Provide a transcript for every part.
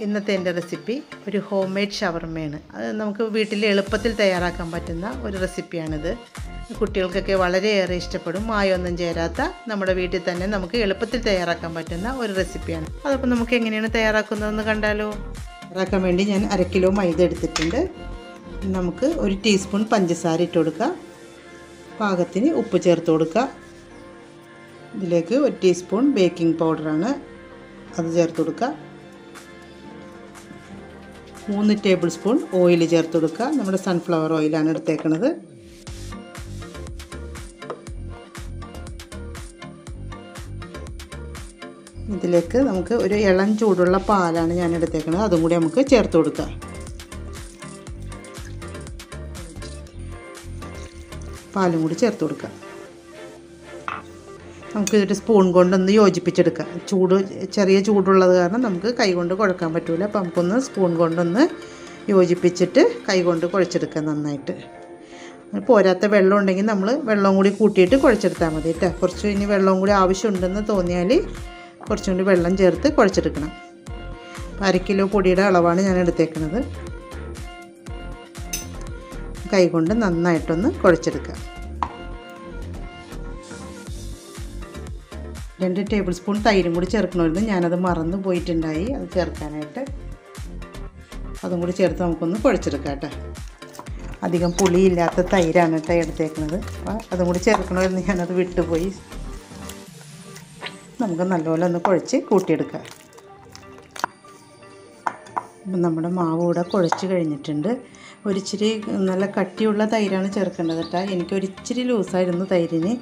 ഇന്നത്തെ എൻ്റെ റെസിപ്പി ഒരു ഹോം മെയ്ഡ് ഷവർമയാണ്. അത് നമുക്ക് വീട്ടിൽ എളുപ്പത്തിൽ തയ്യാറാക്കാൻ പറ്റുന്ന ഒരു റെസിപ്പിയാണിത്. കുട്ടികൾക്കൊക്കെ വളരെയേറെ ഇഷ്ടപ്പെടും. മായൊന്നും ചേരാത്ത നമ്മുടെ വീട്ടിൽ തന്നെ നമുക്ക് എളുപ്പത്തിൽ തയ്യാറാക്കാൻ പറ്റുന്ന ഒരു റെസിപ്പിയാണ്. അതപ്പോൾ നമുക്ക് എങ്ങനെയാണ് തയ്യാറാക്കുന്നതെന്ന് കണ്ടാലോ. തയ്യാറാക്കാൻ വേണ്ടി ഞാൻ 1/2 കിലോ മൈദ എടുത്തിട്ടുണ്ട്. നമുക്ക് 1 ടീസ്പൂൺ പഞ്ചസാര ഇട്ട് കൊടുക്കുക. പാകത്തിന് ഉപ്പ് ചേർത്ത് കൊടുക്കുക. ഇതിലേക്ക് 1 ടീസ്പൂൺ ബേക്കിംഗ് പൗഡറാണ്, അത് ചേർത്ത് കൊടുക്കുക. 3 ടേബിൾ സ്പൂൺ ഓയിൽ ചേർത്ത് കൊടുക്കുക. നമ്മുടെ സൺഫ്ലവർ ഓയിലാണ് എടുത്തേക്കുന്നത്. ഇതിലേക്ക് നമുക്ക് ഒരു ഇളം ചൂടുള്ള പാലാണ് ഞാൻ എടുത്തേക്കുന്നത്, അതും കൂടി നമുക്ക് ചേർത്ത് കൊടുക്കാം. പാലും കൂടി ചേർത്ത് കൊടുക്കാം. നമുക്കിതൊരു സ്പൂൺ കൊണ്ടൊന്ന് യോജിപ്പിച്ചെടുക്കാം. ചെറിയ ചൂടുള്ളത് കാരണം നമുക്ക് കൈ കൊണ്ട് കുഴക്കാൻ പറ്റില്ല. അപ്പോൾ നമുക്കൊന്ന് സ്പൂൺ കൊണ്ടൊന്ന് യോജിപ്പിച്ചിട്ട് കൈ കൊണ്ട് കുഴച്ചെടുക്കാം നന്നായിട്ട്. പോരാത്ത വെള്ളം ഉണ്ടെങ്കിൽ നമ്മൾ വെള്ളം കൂടി കൂട്ടിയിട്ട് കുഴച്ചെടുത്താൽ മതി കേട്ടോ. കുറച്ച് ഇനി വെള്ളം കൂടി ആവശ്യമുണ്ടെന്ന് തോന്നിയാൽ കുറച്ചും കൂടി വെള്ളം ചേർത്ത് കുഴച്ചെടുക്കണം. 1/2 കിലോ പൊടിയുടെ അളവാണ് ഞാൻ എടുത്തേക്കുന്നത്. കൈ കൊണ്ട് നന്നായിട്ടൊന്ന് കുഴച്ചെടുക്കാം. 2 ടേബിൾ സ്പൂൺ തൈരും കൂടി ചേർക്കണമായിരുന്നു. ഞാനത് മറന്നു പോയിട്ടുണ്ടായി അത് ചേർക്കാനായിട്ട്. അതും കൂടി ചേർത്ത് നമുക്കൊന്ന് കുഴച്ചെടുക്കാം കേട്ടോ. അധികം പുളിയില്ലാത്ത തൈരാണ് കേട്ടോ എടുത്തേക്കുന്നത്. അപ്പോൾ അതും കൂടി ചേർക്കണമായിരുന്നു, ഞാനത് വിട്ടുപോയി. നമുക്ക് നല്ലപോലെ ഒന്ന് കുഴച്ച് കൂട്ടിയെടുക്കാം. അപ്പം നമ്മുടെ മാവ് കൂടെ കുഴച്ച് കഴിഞ്ഞിട്ടുണ്ട്. ഒരിച്ചിരി നല്ല കട്ടിയുള്ള തൈരാണ് ചേർക്കേണ്ടത് കേട്ടോ. എനിക്കൊരിച്ചിരി ലൂസായിരുന്നു തൈരിന്,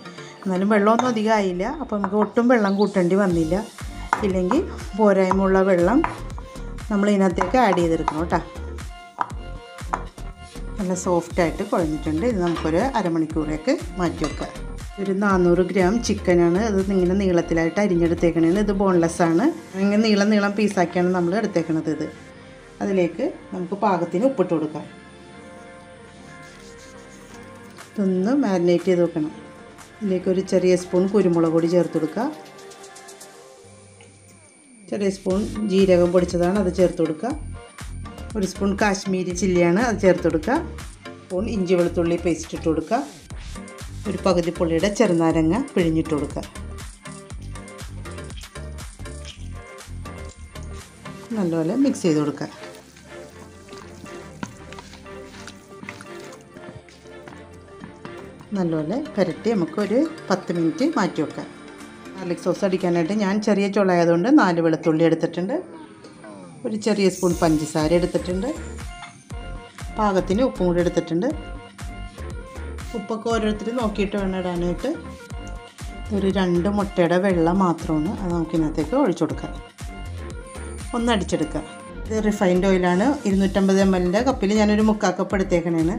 എന്നാലും വെള്ളമൊന്നും അധികം ആയില്ല. അപ്പോൾ നമുക്ക് ഒട്ടും വെള്ളം കൂട്ടേണ്ടി വന്നില്ല. ഇല്ലെങ്കിൽ പോരായ്മയുള്ള വെള്ളം നമ്മൾ ഇതിനകത്തേക്ക് ആഡ് ചെയ്തെടുക്കണം കേട്ടോ. നല്ല സോഫ്റ്റായിട്ട് കുഴഞ്ഞിട്ടുണ്ട്. ഇത് നമുക്കൊരു അരമണിക്കൂറേക്ക് മാറ്റി വെക്കാം. ഒരു 400 ഗ്രാം ചിക്കനാണ്. അത് ഇങ്ങനെ നീളത്തിലായിട്ട് അരിഞ്ഞെടുത്തേക്കണേണ്. ഇത് ബോൺലെസ് ആണ്. ഇങ്ങനെ നീളം പീസാക്കിയാണ് നമ്മൾ എടുത്തേക്കണത്. ഇത് അതിലേക്ക് നമുക്ക് പാകത്തിന് ഉപ്പിട്ട് കൊടുക്കാം. ഇതൊന്ന് മാരിനേറ്റ് ചെയ്ത് വെക്കണം. ഇതിലേക്ക് ഒരു ചെറിയ സ്പൂൺ കുരുമുളക് പൊടി ചേർത്ത് കൊടുക്കുക. ചെറിയ സ്പൂൺ ജീരകം പൊടിച്ചതാണ്, അത് ചേർത്ത് കൊടുക്കുക. 1 സ്പൂൺ കാശ്മീരി ചില്ലിയാണ്, അത് ചേർത്ത് കൊടുക്കുക. സ്പൂൺ ഇഞ്ചി വെളുത്തുള്ളി പേസ്റ്റ് ഇട്ട് കൊടുക്കുക. ഒരു പകുതി പുളിയുടെ ചെറുനാരങ്ങ പിഴിഞ്ഞിട്ട് കൊടുക്കുക. നല്ലപോലെ മിക്സ് ചെയ്ത് കൊടുക്കുക. നല്ലപോലെ പുരട്ടി നമുക്കൊരു 10 മിനിറ്റ് മാറ്റി വെക്കാം. ഗാർലിക് സോസ് അടിക്കാനായിട്ട് ഞാൻ ചെറിയ ചുളയായതുകൊണ്ട് 4 വെളുത്തുള്ളി എടുത്തിട്ടുണ്ട്. ഒരു ചെറിയ സ്പൂൺ പഞ്ചസാര എടുത്തിട്ടുണ്ട്. പാകത്തിന് ഉപ്പും കൂടി എടുത്തിട്ടുണ്ട്. ഉപ്പൊക്കെ ഓരോരുത്തർ നോക്കിയിട്ട് വേണം ഇടാനായിട്ട്. ഒരു 2 മുട്ടയുടെ വെള്ളം മാത്രമാണ്, അത് നമുക്കിതിനകത്തേക്ക് ഒഴിച്ചു കൊടുക്കാം. ഒന്ന് അടിച്ചെടുക്കാം. ഇത് റിഫൈൻഡ് ഓയിലാണ്. 250 ml കപ്പിൽ ഞാനൊരു 3/4 കപ്പ് എടുത്തേക്കണേന്.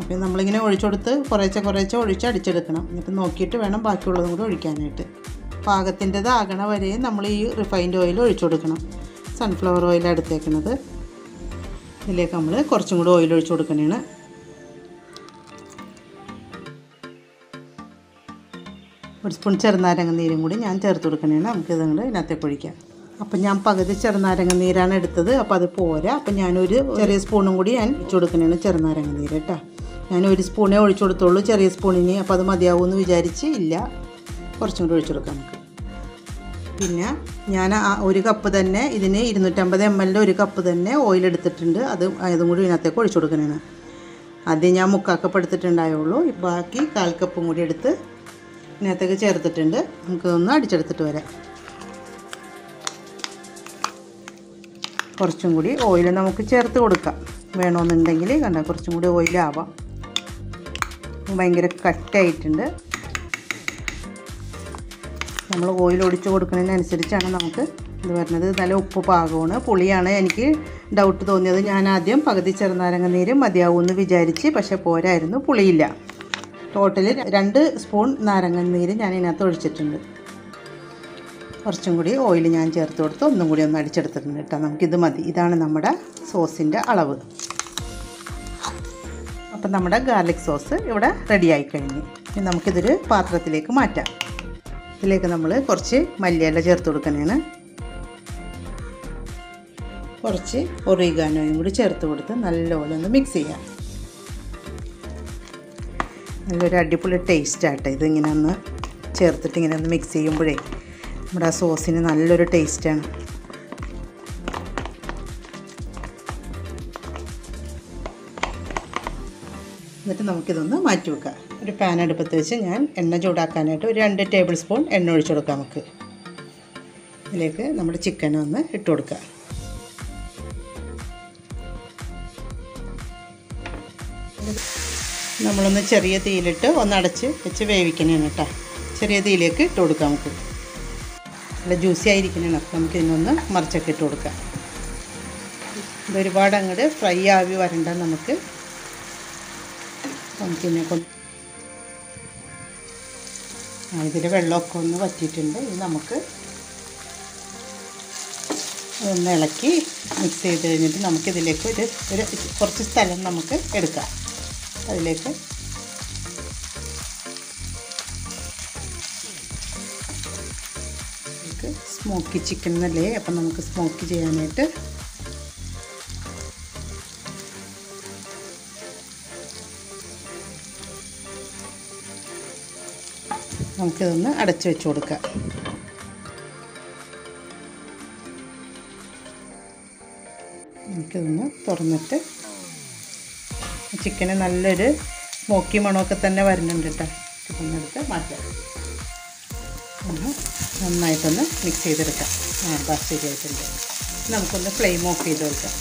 അപ്പോൾ നമ്മളിങ്ങനെ ഒഴിച്ചു കൊടുത്ത് കുറേശ്ശെ ഒഴിച്ച് അടിച്ചെടുക്കണം. എന്നിട്ട് നോക്കിയിട്ട് വേണം ബാക്കിയുള്ളതും കൂടി ഒഴിക്കാനായിട്ട്. പാകത്തിൻ്റെതാകണ വരെ നമ്മൾ ഈ റിഫൈൻഡ് ഓയിൽ ഒഴിച്ചു കൊടുക്കണം. സൺഫ്ലവർ ഓയിലാണ് എടുത്തേക്കുന്നത്. ഇതിലേക്ക് നമ്മൾ കുറച്ചും കൂടി ഓയിൽ ഒഴിച്ചു കൊടുക്കണേണ്. ഒരു സ്പൂൺ ചെറുനാരങ്ങ നീരും കൂടി ഞാൻ ചേർത്ത് കൊടുക്കണേണ്. നമുക്കിത് കൂടെ ഇതിനകത്തേക്ക് ഒഴിക്കാം. അപ്പം ഞാൻ പകുതി ചെറുനാരങ്ങ നീരാണ് എടുത്തത്. അപ്പോൾ അത് പോരാ. അപ്പം ഞാനൊരു ചെറിയ സ്പൂണും കൂടി ഞാൻ ഒഴിച്ചു കൊടുക്കണേണ് ചെറുനാരങ്ങ നീര് കേട്ടോ. ഞാൻ 1 സ്പൂണേ ഒഴിച്ചു കൊടുത്തുള്ളൂ ചെറിയ സ്പൂണിന്. അപ്പോൾ അത് മതിയാവുമെന്ന് വിചാരിച്ച് ഇല്ല, കുറച്ചും കൂടി ഒഴിച്ചു കൊടുക്കാം നമുക്ക്. പിന്നെ ഞാൻ 1 കപ്പ് തന്നെ ഇതിന് 250 ml 1 കപ്പ് തന്നെ ഓയിൽ എടുത്തിട്ടുണ്ട്. അതും കൂടി ഇതിനകത്തേക്ക് ഒഴിച്ചു കൊടുക്കണേണ്. ആദ്യം ഞാൻ 3/4 കപ്പ് എടുത്തിട്ടുണ്ടായുള്ളൂ. ബാക്കി 1/4 കപ്പും കൂടി എടുത്ത് ഇതിനകത്തേക്ക് ചേർത്തിട്ടുണ്ട്. നമുക്കിതൊന്ന് അടിച്ചെടുത്തിട്ട് വരാം. കുറച്ചും കൂടി ഓയിൽ നമുക്ക് ചേർത്ത് കൊടുക്കാം. വേണമെന്നുണ്ടെങ്കിൽ കണ്ട കുറച്ചും കൂടി ഓയിലാവാം. ഭയങ്കര കട്ടായിട്ടുണ്ട്. നമ്മൾ ഓയിൽ ഒഴിച്ച് കൊടുക്കുന്നതിനനുസരിച്ചാണ് നമുക്ക് ഇത് വരുന്നത്. നല്ല ഉപ്പ് പാകമാണ്. പുളിയാണ് എനിക്ക് ഡൗട്ട് തോന്നിയത്. ഞാൻ ആദ്യം പകുതി ചെറുനാരങ്ങ നീര് മതിയാവുമെന്ന് വിചാരിച്ച്, പക്ഷേ പോരായിരുന്നു, പുളിയില്ല. ടോട്ടൽ 2 സ്പൂൺ നാരങ്ങ നീര് ഞാൻ ഇതിനകത്ത് ഒഴിച്ചിട്ടുണ്ട്. കുറച്ചും കൂടി ഓയിൽ ഞാൻ ചേർത്ത് കൊടുത്ത് ഒന്നും കൂടി ഒന്ന് അടിച്ചെടുത്തിട്ടുണ്ട് കേട്ടോ. നമുക്കിത് മതി. ഇതാണ് നമ്മുടെ സോസിൻ്റെ അളവ്. അപ്പം നമ്മുടെ ഗാർലിക് സോസ് ഇവിടെ റെഡിയായി കഴിഞ്ഞു. ഇനി നമുക്കിതൊരു പാത്രത്തിലേക്ക് മാറ്റാം. ഇതിലേക്ക് നമ്മൾ കുറച്ച് മല്ലിയില ചേർത്ത് കൊടുക്കണേണ്. കുറച്ച് ഒറിഗാനോയും കൂടി ചേർത്ത് കൊടുത്ത് നല്ലപോലെ ഒന്ന് മിക്സ് ചെയ്യാം. നല്ലൊരു അടിപൊളി ടേസ്റ്റാട്ടെ ഇതിങ്ങനെ ഒന്ന് ചേർത്തിട്ട് ഇങ്ങനെ ഒന്ന് മിക്സ് ചെയ്യുമ്പോഴേ നമ്മുടെ ആ സോസിന് നല്ലൊരു ടേസ്റ്റാണ്. എന്നിട്ട് നമുക്കിതൊന്ന് മാറ്റി വെക്കാം. ഒരു പാൻ അടുപ്പത്ത് വെച്ച് ഞാൻ എണ്ണ ചൂടാക്കാനായിട്ട് ഒരു 2 ടേബിൾ സ്പൂൺ എണ്ണ ഒഴിച്ചു കൊടുക്കാം. നമുക്ക് ഇതിലേക്ക് നമ്മുടെ ചിക്കൻ ഒന്ന് ഇട്ട് കൊടുക്കാം. നമ്മളൊന്ന് ചെറിയ തീയിലിട്ട് ഒന്ന് അടച്ച് വെച്ച് വേവിക്കണേണ് കേട്ടോ. ചെറിയ തീയിലേക്ക് ഇട്ട് കൊടുക്കാം. നമുക്ക് നല്ല ജ്യൂസി ആയിരിക്കണേണ്. അപ്പോൾ നമുക്ക് ഇതിനൊന്ന് മറിച്ചൊക്കെ ഇട്ട് കൊടുക്കാം. ഇതൊരുപാട് അങ്ങോട്ട് ഫ്രൈ ആവി വരണ്ട. നമുക്കിതിനെ ഇതിൽ വെള്ളമൊക്കെ ഒന്ന് വറ്റിയിട്ടുണ്ട്. ഇത് നമുക്ക് ഒന്ന് ഇളക്കി മിക്സ് ചെയ്ത് കഴിഞ്ഞിട്ട് നമുക്കിതിലേക്ക് ഒരു കുറച്ച് സ്ഥലം നമുക്ക് എടുക്കാം. അതിലേക്ക് സ്മോക്കി ചിക്കൻ എന്നല്ലേ, അപ്പം നമുക്ക് സ്മോക്കി ചെയ്യാനായിട്ട് നമുക്കിതൊന്ന് അടച്ചു വെച്ച് കൊടുക്കാം. നമുക്കിതൊന്ന് തുറന്നിട്ട് ചിക്കന് നല്ലൊരു സ്മോക്കി മണമൊക്കെ തന്നെ വരുന്നുണ്ട് കേട്ടോ. ഇതൊന്നെടുത്ത് മാറ്റാം. ഒന്ന് നന്നായിട്ടൊന്ന് മിക്സ് ചെയ്തെടുക്കാം. ശരിയായിട്ടുണ്ട്. നമുക്കൊന്ന് ഫ്ലെയിം ഓഫ് ചെയ്ത് കൊടുക്കാം.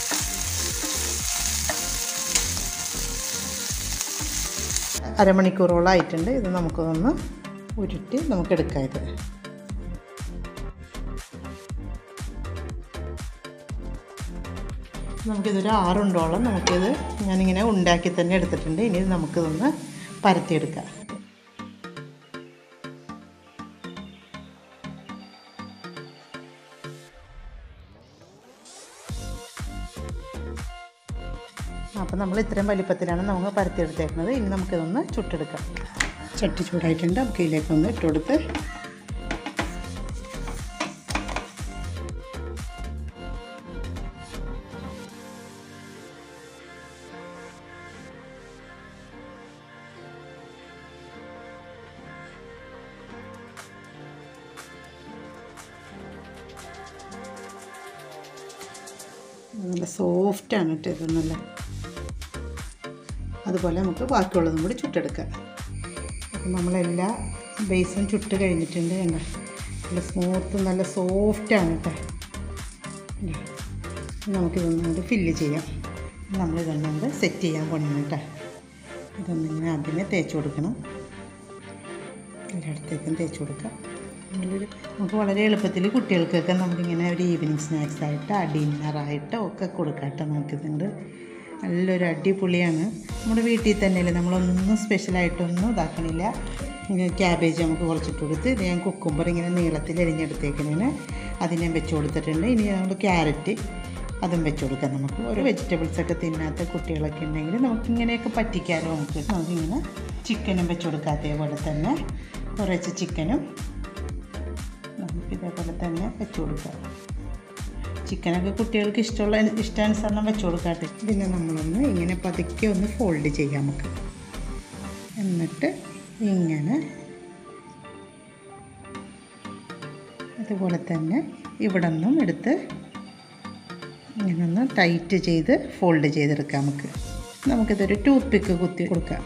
അരമണിക്കൂറോളം ആയിട്ടുണ്ട്. ഇത് നമുക്കൊന്ന് ഉരുട്ടി നമുക്കെടുക്കാം. ഇത് നമുക്കിതൊരു 6 ഉണ്ടോളം നമുക്കിത് ഞാനിങ്ങനെ ഉണ്ടാക്കി തന്നെ എടുത്തിട്ടുണ്ട്. ഇനി നമുക്കിതൊന്ന് പരത്തിയെടുക്കാം. അപ്പോൾ നമ്മൾ ഇത്രയും വലിപ്പത്തിലാണ് നമുക്ക് പരത്തിയെടുത്തേക്കുന്നത്. ഇനി നമുക്കിതൊന്ന് ചുട്ടെടുക്കാം. ചട്ടി ചൂടായിട്ടുണ്ട്. നമുക്ക് ഇതിലേക്കൊന്ന് ഇട്ട് കൊടുത്ത് നല്ല സോഫ്റ്റാണ് കേട്ടോ. ഇത് നല്ല അതുപോലെ നമുക്ക് ബാക്കിയുള്ളതും കൂടി ചുട്ടെടുക്കാം. അപ്പം നമ്മളെല്ലാ ബേസും ചുട്ട് കഴിഞ്ഞിട്ടുണ്ട്. നല്ല സ്മൂത്ത് നല്ല സോഫ്റ്റാണ് കേട്ടോ. നമുക്കിതൊന്നും കൂടി ഫില്ല് ചെയ്യാം. നമ്മളിതൊന്നും കൂടെ സെറ്റ് ചെയ്യാൻ പോകണം കേട്ടോ. ഇതൊന്നിങ്ങനെ ആദ്യമേ തേച്ച് കൊടുക്കണം. എല്ലായിടത്തേക്കും തേച്ച് കൊടുക്കാം. നമുക്ക് വളരെ എളുപ്പത്തിൽ കുട്ടികൾക്കൊക്കെ നമുക്കിങ്ങനെ ഒരു ഈവനിങ് സ്നാക്സായിട്ട് ഡിന്നറായിട്ട് ഒക്കെ കൊടുക്കാം കേട്ടോ. നമുക്കിതുണ്ട് നല്ലൊരു അടിപൊളിയാണ്. നമ്മുടെ വീട്ടിൽ തന്നെയല്ലേ, നമ്മളൊന്നും സ്പെഷ്യലായിട്ടൊന്നും ഇതാക്കണില്ല. ക്യാബേജ് നമുക്ക് കുറച്ചിട്ട് കൊടുത്ത് ഇത് ഞാൻ കുക്കുംബർ ഇങ്ങനെ നീളത്തിൽ എരിഞ്ഞെടുത്തേക്കുന്നതിന് അതിനെ വെച്ച് കൊടുത്തിട്ടുണ്ട്. ഇനി നമ്മൾ ക്യാരറ്റ് അതും വെച്ച് കൊടുക്കാം. നമുക്ക് ഒരു വെജിറ്റബിൾസൊക്കെ തിന്നാത്ത കുട്ടികളൊക്കെ ഉണ്ടെങ്കിൽ നമുക്കിങ്ങനെയൊക്കെ പറ്റിക്കാമല്ലോ. നമുക്കിങ്ങനെ ചിക്കനും വെച്ച് കൊടുക്കാം. അതേപോലെ തന്നെ കുറച്ച് ചിക്കനും നമുക്കിതേപോലെ തന്നെ വെച്ച് കൊടുക്കാം. ചിക്കനൊക്കെ കുട്ടികൾക്ക് ഇഷ്ടാനുസരണം വെച്ച് കൊടുക്കാട്ടെ. പിന്നെ നമ്മളൊന്ന് ഇങ്ങനെ പതുക്കെ ഒന്ന് ഫോൾഡ് ചെയ്യാം നമുക്ക്. എന്നിട്ട് ഇങ്ങനെ അതുപോലെ തന്നെ ഇവിടെ നിന്നും എടുത്ത് ഇങ്ങനെ ഒന്ന് ടൈറ്റ് ചെയ്ത് ഫോൾഡ് ചെയ്തെടുക്കാം. നമുക്കിതൊരു ടൂത്ത് പിക്ക് കുത്തി കൊടുക്കാം.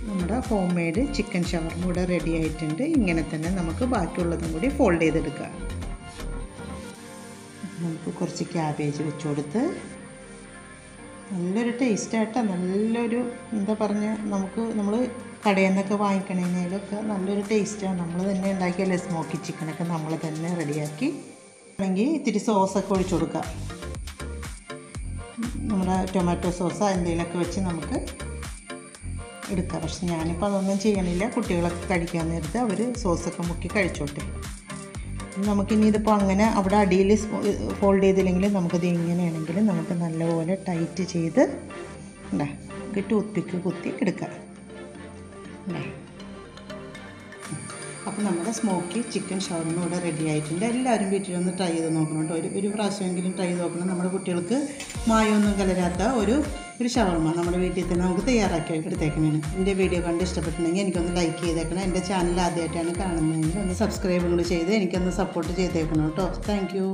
നമ്മുടെ ഹോം മെയ്ഡ് ചിക്കൻ ഷവർമ ഇവിടെ റെഡി ആയിട്ടുണ്ട്. ഇങ്ങനെ തന്നെ നമുക്ക് ബാക്കിയുള്ളതും കൂടി ഫോൾഡ് ചെയ്തെടുക്കാം. നമുക്ക് കുറച്ച് ക്യാബേജ് വെച്ച് കൊടുത്ത് നല്ലൊരു ടേസ്റ്റായിട്ടാണ്. നല്ലൊരു എന്താ പറഞ്ഞ നമ്മൾ കടയിൽ നിന്നൊക്കെ വാങ്ങിക്കണേലൊക്കെ നല്ലൊരു ടേസ്റ്റാണ്. നമ്മൾ തന്നെ ഉണ്ടാക്കിയല്ലേ സ്മോക്കി ചിക്കനൊക്കെ നമ്മൾ തന്നെ റെഡിയാക്കി. അല്ലെങ്കിൽ ഇത്തിരി സോസൊക്കെ ഒഴിച്ചു കൊടുക്കാം. നമ്മുടെ ടൊമാറ്റോ സോസോ എന്തെങ്കിലുമൊക്കെ വെച്ച് നമുക്ക് എടുക്കാം. പക്ഷെ ഞാനിപ്പോൾ അതൊന്നും ചെയ്യണില്ല. കുട്ടികളൊക്കെ കഴിക്കാൻ നേരത്ത് അവർ സോസൊക്കെ മുക്കി കഴിച്ചോട്ടെ. നമുക്കിനി ഇതിപ്പോൾ അങ്ങനെ അവിടെ അടിയിൽ ഫോൾഡ് ചെയ്തില്ലെങ്കിൽ നമുക്കിത് ഇങ്ങനെയാണെങ്കിൽ നമുക്ക് നല്ലപോലെ ടൈറ്റ് ചെയ്ത് നമുക്ക് ടൂത്ത് പിക്ക് കുത്തി എടുക്കാം. അപ്പോൾ നമ്മുടെ സ്മോക്കി ചിക്കൻ ഷവർമ ഇവിടെ റെഡി ആയിട്ടുണ്ട്. എല്ലാവരും വീട്ടിലൊന്ന് ട്രൈ ചെയ്ത് നോക്കണം കേട്ടോ. ഒരു പ്രാവശ്യമെങ്കിലും ട്രൈ ചെയ്ത് നോക്കണം. നമ്മുടെ കുട്ടികൾക്ക് മായമൊന്നും കലരാത്ത ഒരു ഷവർമ നമ്മുടെ വീട്ടിൽ തന്നെ നമുക്ക് തയ്യാറാക്കി എടുത്തേക്കണേണ്. എൻ്റെ വീഡിയോ കണ്ട് ഇഷ്ടപ്പെട്ടിട്ടുണ്ടെങ്കിൽ എനിക്കൊന്ന് ലൈക്ക് ചെയ്തേക്കണം. എൻ്റെ ചാനൽ ആദ്യമായിട്ടാണ് കാണുന്നതെങ്കിൽ ഒന്ന് സബ്സ്ക്രൈബും കൂടി ചെയ്ത് എനിക്കൊന്ന് സപ്പോർട്ട് ചെയ്തേക്കണം കേട്ടോ. Thank you.